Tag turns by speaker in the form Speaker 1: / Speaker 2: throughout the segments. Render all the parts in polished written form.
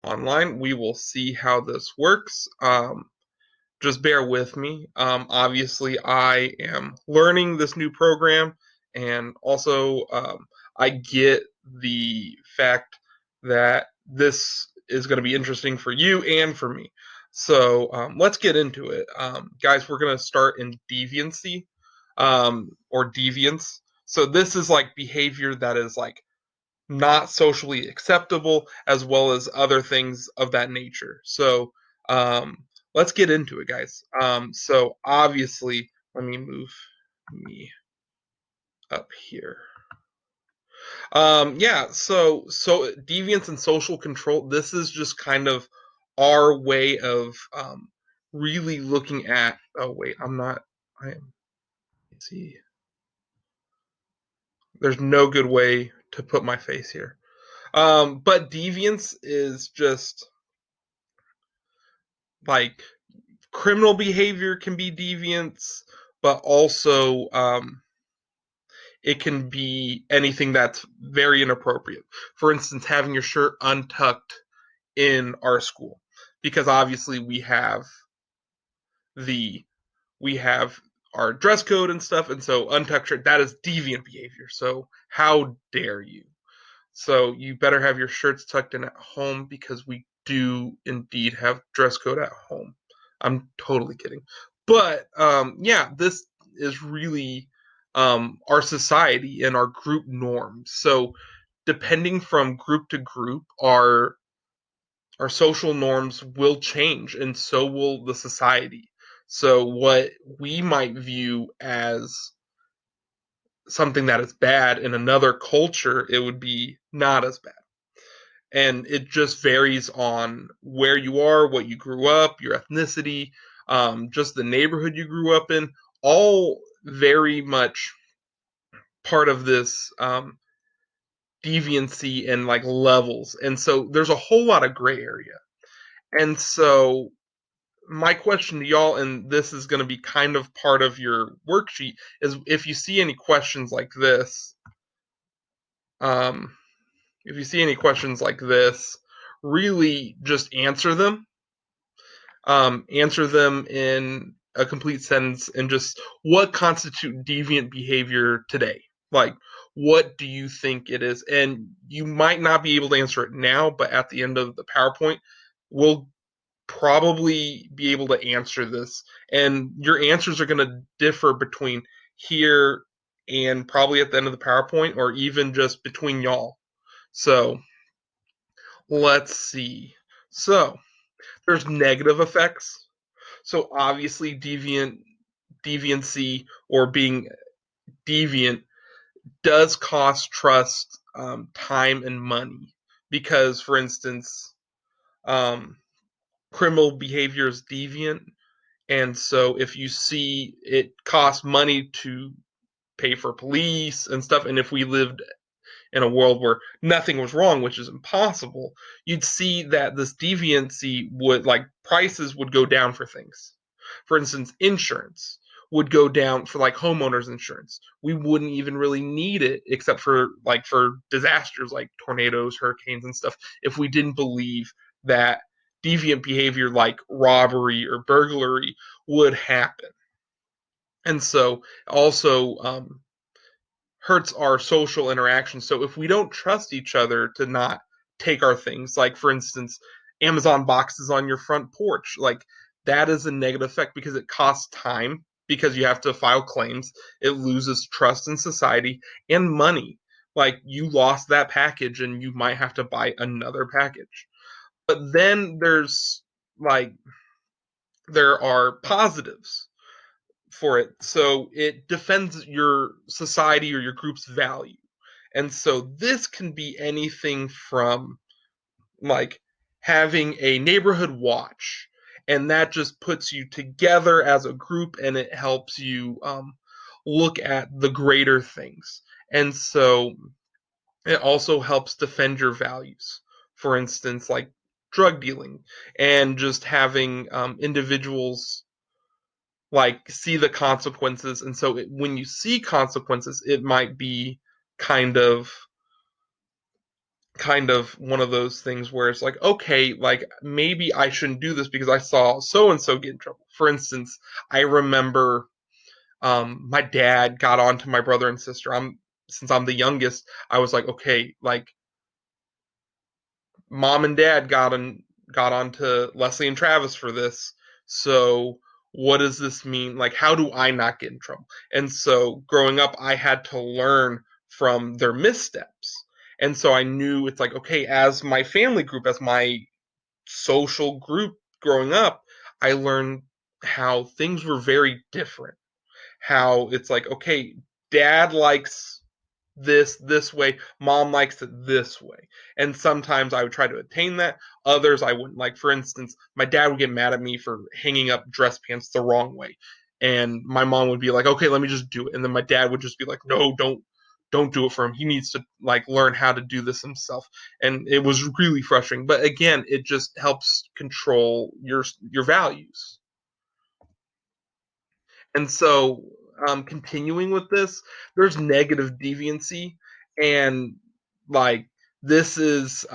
Speaker 1: online. We will see how this works. Just bear with me. Obviously, I am learning this new program, and also I get the fact that this is going to be interesting for you and for me. So let's get into it. Guys, we're going to start in deviancy or deviance. So this is like behavior that is like not socially acceptable, as well as other things of that nature. So um, let's get into it, guys. So obviously, let me move me up here. Yeah, so deviance and social control. This is just kind of our way of really looking at. Oh wait, I'm not. I am. Let's see. There's no good way to put my face here. But deviance is just like criminal behavior can be deviance, but also it can be anything that's very inappropriate. For instance, having your shirt untucked in our school, because obviously the we have our dress code and stuff, and so untucked shirt, that is deviant behavior. So how dare you? So you better have your shirts tucked in at home because we do indeed have dress code at home. I'm totally kidding. But yeah, this is really our society and our group norms. So depending from group to group, our social norms will change, and so will the society. So what we might view as something that is bad in another culture, it would be not as bad. And it just varies on where you are, what you grew up, your ethnicity, just the neighborhood you grew up in, all very much part of this deviancy and like levels. And so there's a whole lot of gray area. And so my question to y'all, and this is going to be kind of part of your worksheet, is if you see any questions like this, um, if you see any questions like this, really just answer them in a complete sentence, and just what constitute deviant behavior today? Like, what do you think it is? And you might not be able to answer it now, but at the end of the PowerPoint, we'll probably be able to answer this. And your answers are going to differ between here and probably at the end of the PowerPoint, or even just between y'all. So let's see. So there's negative effects. So obviously, deviancy or being deviant does cost trust, time, and money. Because, for instance, um, criminal behavior is deviant, and so if you see it costs money to pay for police and stuff, and if we lived in a world where nothing was wrong, which is impossible, you'd see that this deviancy would, like, prices would go down for things. For instance, insurance would go down for like homeowners insurance. We wouldn't even really need it except for like for disasters like tornadoes, hurricanes, and stuff if we didn't believe that deviant behavior like robbery or burglary would happen. And so also hurts our social interaction. So if we don't trust each other to not take our things, like for instance, Amazon boxes on your front porch, like that is a negative effect because it costs time because you have to file claims. It loses trust in society and money. Like you lost that package and you might have to buy another package. But then like there are positives for it. So it defends your society or your group's value. And so this can be anything from like having a neighborhood watch, and that just puts you together as a group, and it helps you look at the greater things. And so it also helps defend your values. For instance, like drug dealing and just having individuals like see the consequences. And so when you see consequences, it might be kind of kind of one of those things where it's like, okay, like maybe I shouldn't do this because I saw so and so get in trouble. For instance, I remember my dad got on to my brother and sister. Since I'm the youngest, I was like, okay, like mom and dad got on to Leslie and Travis for this. So what does this mean? Like, how do I not get in trouble? And so growing up, I had to learn from their missteps. And so I knew it's like, okay, as my family group, as my social group growing up, I learned how things were very different. How it's like, okay, dad likes this way, mom likes it this way. And sometimes I would try to attain that, others I wouldn't. Like, for instance, my dad would get mad at me for hanging up dress pants the wrong way. And my mom would be like, okay, let me just do it. And then my dad would just be like, no, don't do it for him. He needs to like learn how to do this himself. And it was really frustrating. But again, it just helps control your values. And so, continuing with this, there's negative deviancy, and like this is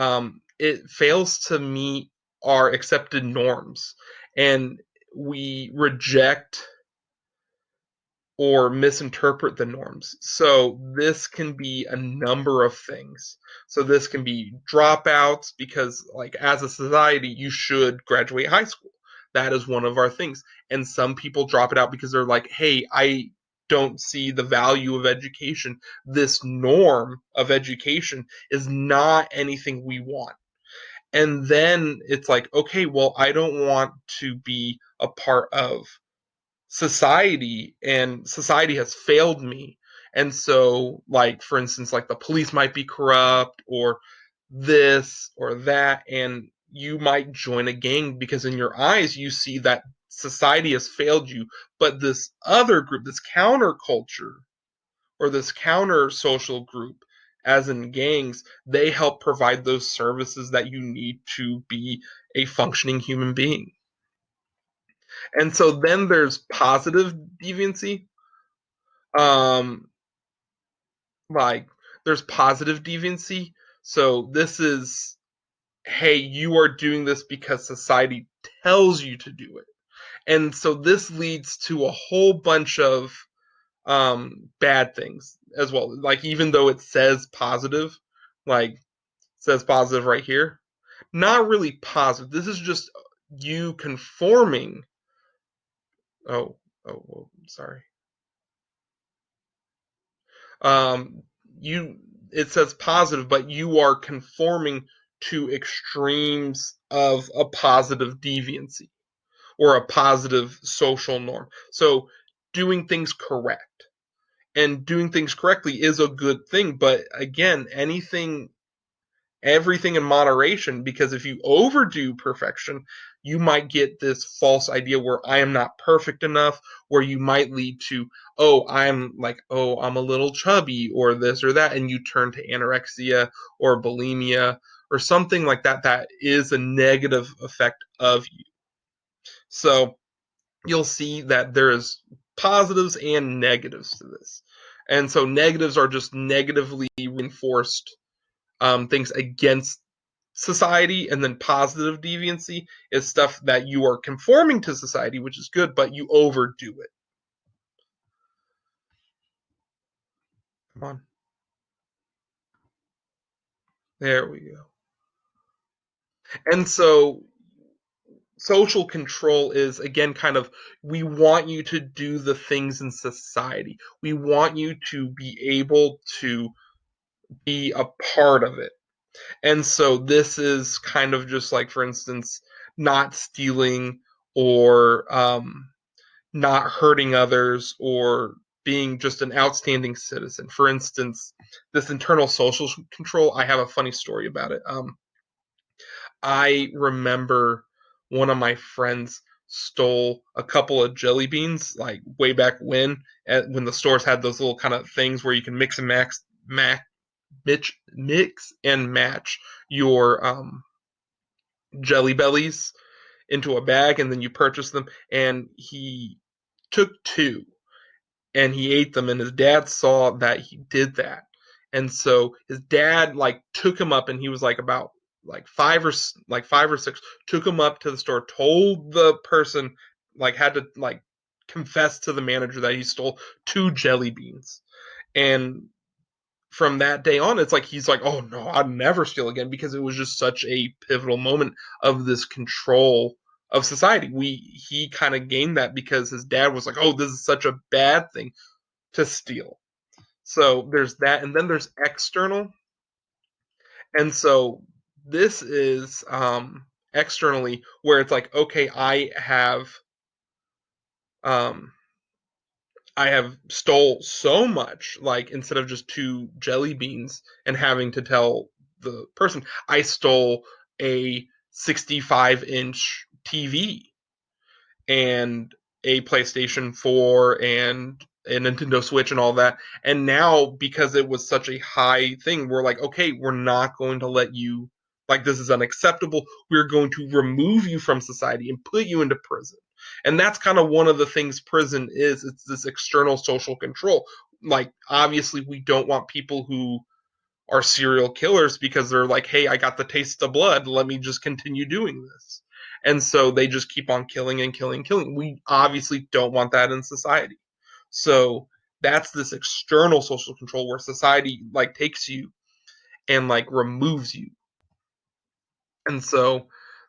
Speaker 1: it fails to meet our accepted norms, and we reject or misinterpret the norms. So this can be a number of things. So this can be dropouts because like as a society you should graduate high school. That is one of our things. And some people drop it out because they're like, "Hey, I don't see the value of education. This norm of education is not anything we want." And then it's like, "Okay, well, I don't want to be a part of society, and society has failed me." And so like for instance, like the police might be corrupt or this or that, and you might join a gang because in your eyes you see that society has failed you, but this other group, this counterculture or this counter social group, as in gangs, they help provide those services that you need to be a functioning human being. And so then there's positive deviancy. Um, like there's positive deviancy. So this is, hey, you are doing this because society tells you to do it. And so this leads to a whole bunch of bad things as well. Like even though it says positive, like it says positive right here, not really positive. This is just you conforming. Oh, sorry. um, you it says positive, but you are conforming to extremes of a positive deviancy or a positive social norm. So doing things correct and doing things correctly is a good thing, but again, everything in moderation, because if you overdo perfection, you might get this false idea where I am not perfect enough, where you might lead to, oh, I'm a little chubby or this or that, and you turn to anorexia or bulimia or something like that that is a negative effect of you. So you'll see that there is positives and negatives to this. And so negatives are just negatively reinforced things against society, and then positive deviancy is stuff that you are conforming to society, which is good, but you overdo it. Come on, there we go. And so social control is again kind of, we want you to do the things in society. We want you to be able to be a part of it. And so this is kind of just like, for instance, not stealing or not hurting others or being just an outstanding citizen. For instance, this internal social control, I have a funny story about it. I remember one of my friends stole a couple of jelly beans like way back when the stores had those little kind of things where you can mix and match your jelly bellies into a bag, and then you purchase them, and he took two and he ate them, and his dad saw that he did that, And so his dad like took him up, and he was like about like 5 or 6, took him up to the store, told the person, like had to like confess to the manager that he stole 2 jelly beans. And from that day on, it's like he's like, oh no, I'd never steal again, because it was just such a pivotal moment of this control of society. He kind of gained that because his dad was like, oh, this is such a bad thing to steal. So there's that, and then there's external. And so this is externally, where it's like, okay, um I have stole so much, like instead of just 2 jelly beans and having to tell the person, I stole a 65-inch TV and a PlayStation 4 and a Nintendo Switch and all that. And now, because it was such a high thing, we're like, okay, we're not going to let you, like, this is unacceptable. We're going to remove you from society and put you into prison. And that's kind of one of the things prison is. It's this external social control. Like, obviously, we don't want people who are serial killers because they're like, hey, I got the taste of blood. Let me just continue doing this. And so they just keep on killing and killing and killing. We obviously don't want that in society. So that's this external social control where society like takes you and like removes you. And so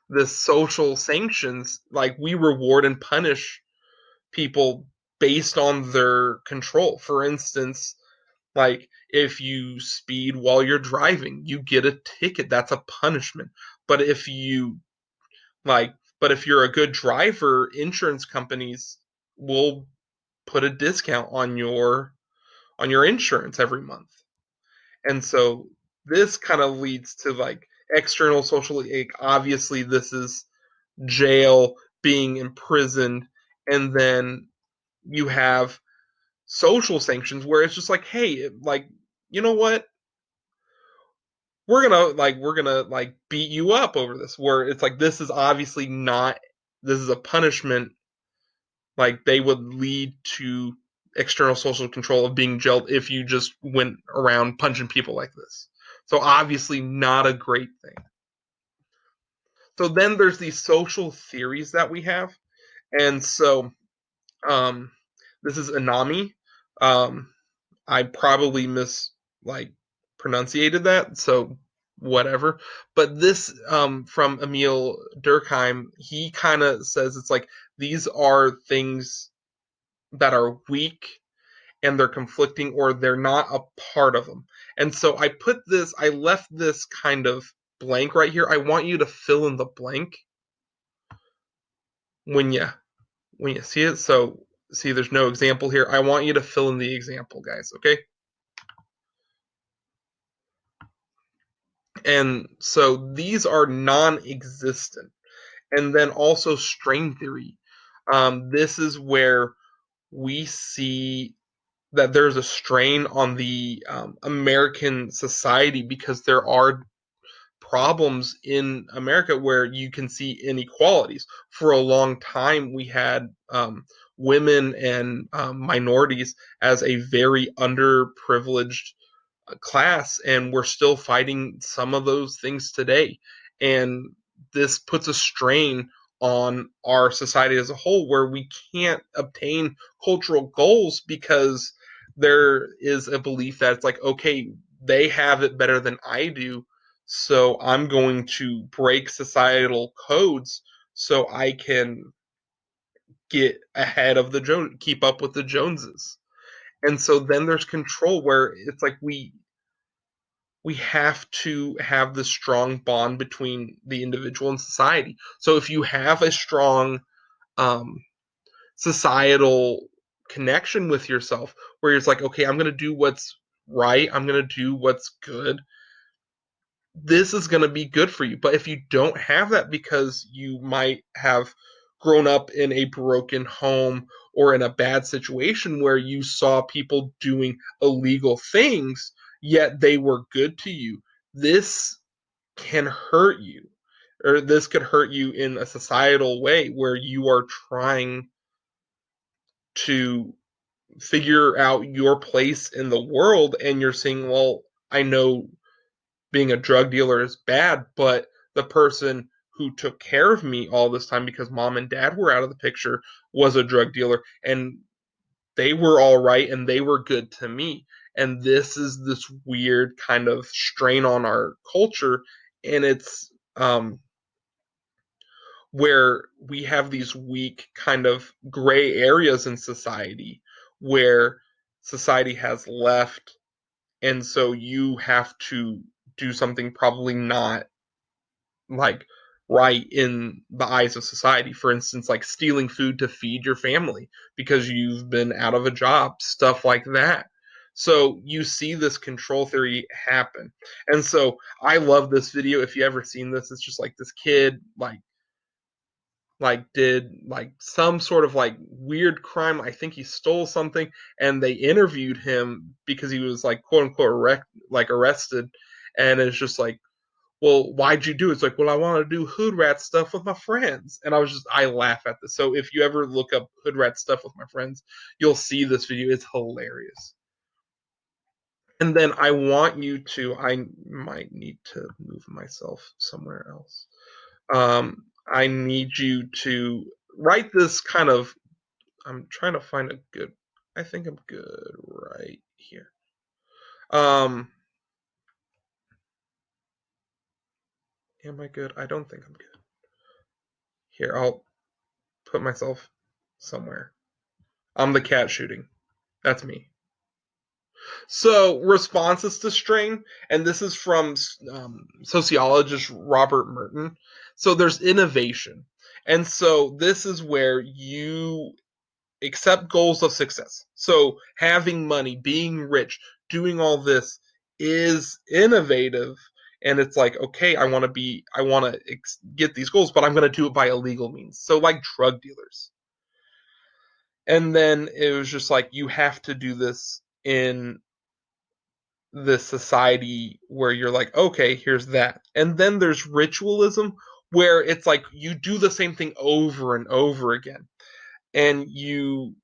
Speaker 1: the social sanctions, like we reward and punish people based on their control. For instance, like if you speed while you're driving, you get a ticket. That's a punishment. But if you like but if you're a good driver, insurance companies will put a discount on your insurance every month. And so this kind of leads to like external social, like obviously this is jail, being imprisoned, and then you have social sanctions where it's just like, hey, like, you know what, we're gonna like beat you up over this, where it's like, this is obviously not, this is a punishment. Like they would lead to external social control of being jailed if you just went around punching people like this. So obviously not a great thing. So then there's these social theories that we have. And so um this is Anami. um I probably like pronunciated that, so whatever. But this, from Emil Durkheim, he kind of says it's like these are things that are weak and they're conflicting, or they're not a part of them. And so I left this kind of blank right here. I want you to fill in the blank when you see it. So see, there's no example here. I want you to fill in the example, guys. Okay. And so these are non-existent. And then also strain theory. This is where we see that there's a strain on the American society because there are problems in America where you can see inequalities. For a long time, we had women and minorities as a very underprivileged class, and we're still fighting some of those things today. And this puts a strain on our society as a whole, where we can't obtain cultural goals because there is a belief that it's like, okay, they have it better than I do, so I'm going to break societal codes so I can get ahead of the Jones, keep up with the Joneses. And so then there's control, where it's like we have to have this strong bond between the individual and society. So if you have a strong um, societal connection with yourself, where it's like, okay, I'm going to do what's right, I'm going to do what's good, this is going to be good for you. But if you don't have that, because you might have grown up in a broken home or in a bad situation where you saw people doing illegal things, yet they were good to you, this can hurt you. Or this could hurt you in a societal way where you are trying to figure out your place in the world, and you're saying, well, I know being a drug dealer is bad, but the person who took care of me all this time because mom and dad were out of the picture was a drug dealer, and they were all right and they were good to me. And this is this weird kind of strain on our culture, and it's where we have these weak kind of gray areas in society where society has left, and so you have to do something probably not like right in the eyes of society. For instance, like stealing food to feed your family because you've been out of a job, stuff like that. So you see this control theory happen. And so I love this video. If you ever seen this, it's just like this kid did like some sort of like weird crime. I think he stole something, and they interviewed him because he was like quote unquote arrested, and it's just like, well, why'd you do it? It's like, well, I want to do hood rat stuff with my friends. And I laugh at this. So if you ever look up hood rat stuff with my friends, you'll see this video. It's hilarious. And then I might need to move myself somewhere else. I need you to write this kind of, I'm trying to find a good, I think I'm good right here. Um, am I good? I don't think I'm good. Here, I'll put myself somewhere. I'm the cat shooting. That's me. So, responses to strain, and this is from sociologist Robert Merton. So, there's innovation. And so, this is where you accept goals of success. So, having money, being rich, doing all this is innovative. And it's like, okay, I want to get these goals, but I'm going to do it by illegal means. So, like drug dealers. And then it was just like, you have to do this in this society where you're like, okay, here's that. And then there's ritualism where it's like you do the same thing over and over again. And you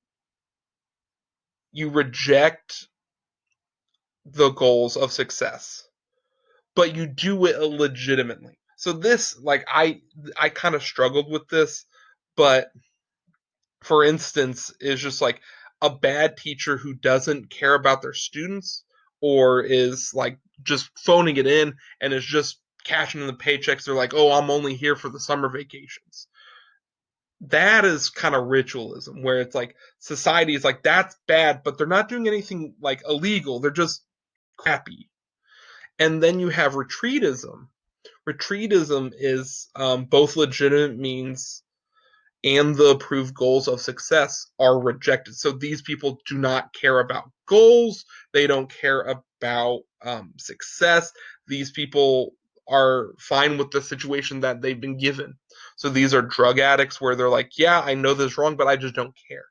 Speaker 1: reject the goals of success, but you do it legitimately. So this like I kind of struggled with this, but for instance, is just like a bad teacher who doesn't care about their students or is like just phoning it in and is just cashing in the paychecks. They're like, oh, I'm only here for the summer vacations. That is kind of ritualism where it's like society is like, that's bad, but they're not doing anything like illegal. They're just crappy. And then you have retreatism. Retreatism is both legitimate means and the approved goals of success are rejected. So these people do not care about goals. They don't care about success. These people are fine with the situation that they've been given. So these are drug addicts where they're like, yeah, I know this is wrong, but I just don't care.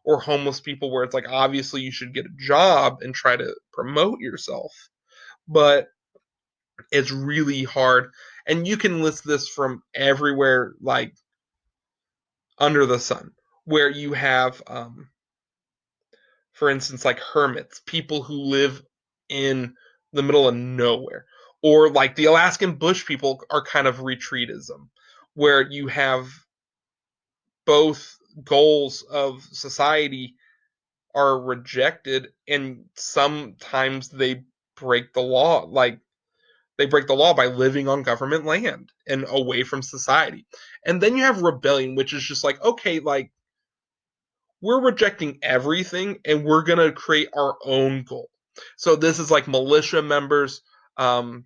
Speaker 1: Or homeless people where it's like, obviously, you should get a job and try to promote yourself. But it's really hard. And you can list this from everywhere, like under the sun, where you have, for instance, like hermits, people who live in the middle of nowhere, or like the Alaskan bush people are kind of retreatism, where you have both goals of society are rejected, and sometimes they break the law, like they break the law by living on government land and away from society. And then you have rebellion, which is just like, okay, like we're rejecting everything and we're going to create our own goal. So this is like militia members. Um,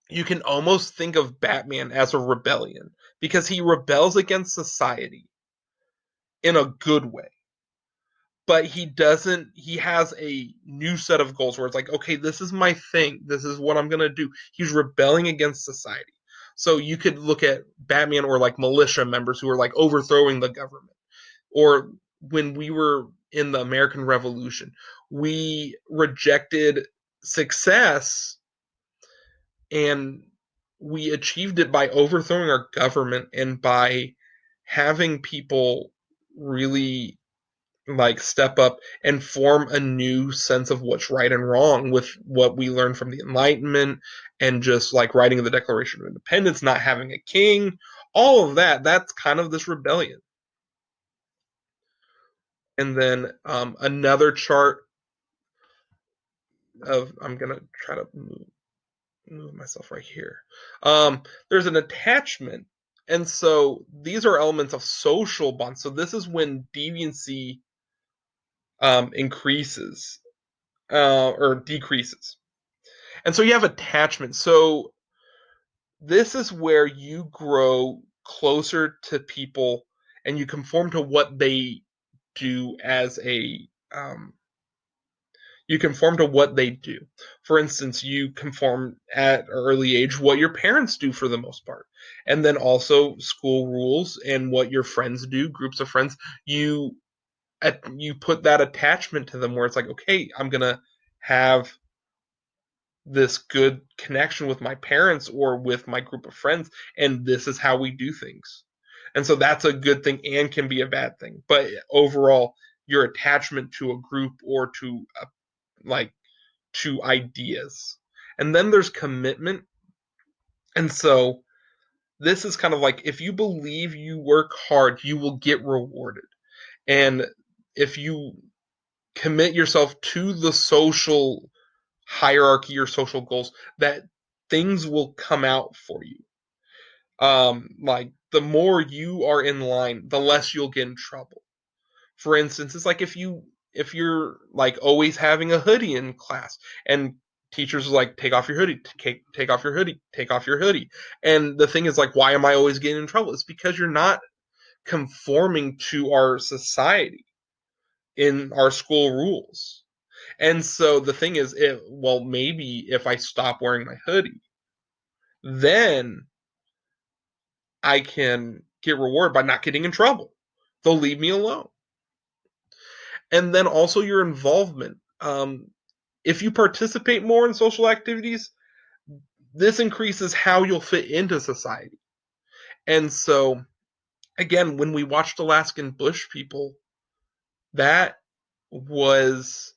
Speaker 1: you can almost think of Batman as a rebellion because he rebels against society in a good way. But he doesn't, he has a new set of goals where it's like, okay, this is my thing. This is what I'm going to do. He's rebelling against society. So you could look at Batman or like militia members who are like overthrowing the government, or when we were in the American Revolution, we rejected success and we achieved it by overthrowing our government and by having people really like step up and form a new sense of what's right and wrong with what we learned from the Enlightenment and just like writing the Declaration of Independence, not having a king, all of that. That's kind of this rebellion. And then another chart of I'm gonna try to move myself right here. There's an attachment, and so these are elements of social bonds. So this is when deviancy increases or decreases. And so you have attachment. So this is where you grow closer to people and you conform to what they do as a you conform to what they do. For instance, you conform at an early age what your parents do for the most part. And then also school rules and what your friends do, groups of friends, you you put that attachment to them where it's like, okay, I'm going to have this good connection with my parents or with my group of friends, and this is how we do things. And so that's a good thing and can be a bad thing. But overall, your attachment to a group or to like to ideas. And then there's commitment. And so this is kind of like if you believe you work hard, you will get rewarded. And if you commit yourself to the social hierarchy or social goals, that things will come out for you. Like the more you are in line, the less you'll get in trouble. For instance, it's like if you're like always having a hoodie in class and teachers are like take off your hoodie, take off your hoodie, take off your hoodie. And the thing is like why am I always getting in trouble? It's because you're not conforming to our society in our school rules. And so the thing is well maybe if I stop wearing my hoodie, then I can get rewarded by not getting in trouble. They'll leave me alone. And then also your involvement. If you participate more in social activities, this increases how you'll fit into society. And so, again, when we watched Alaskan Bush people, that was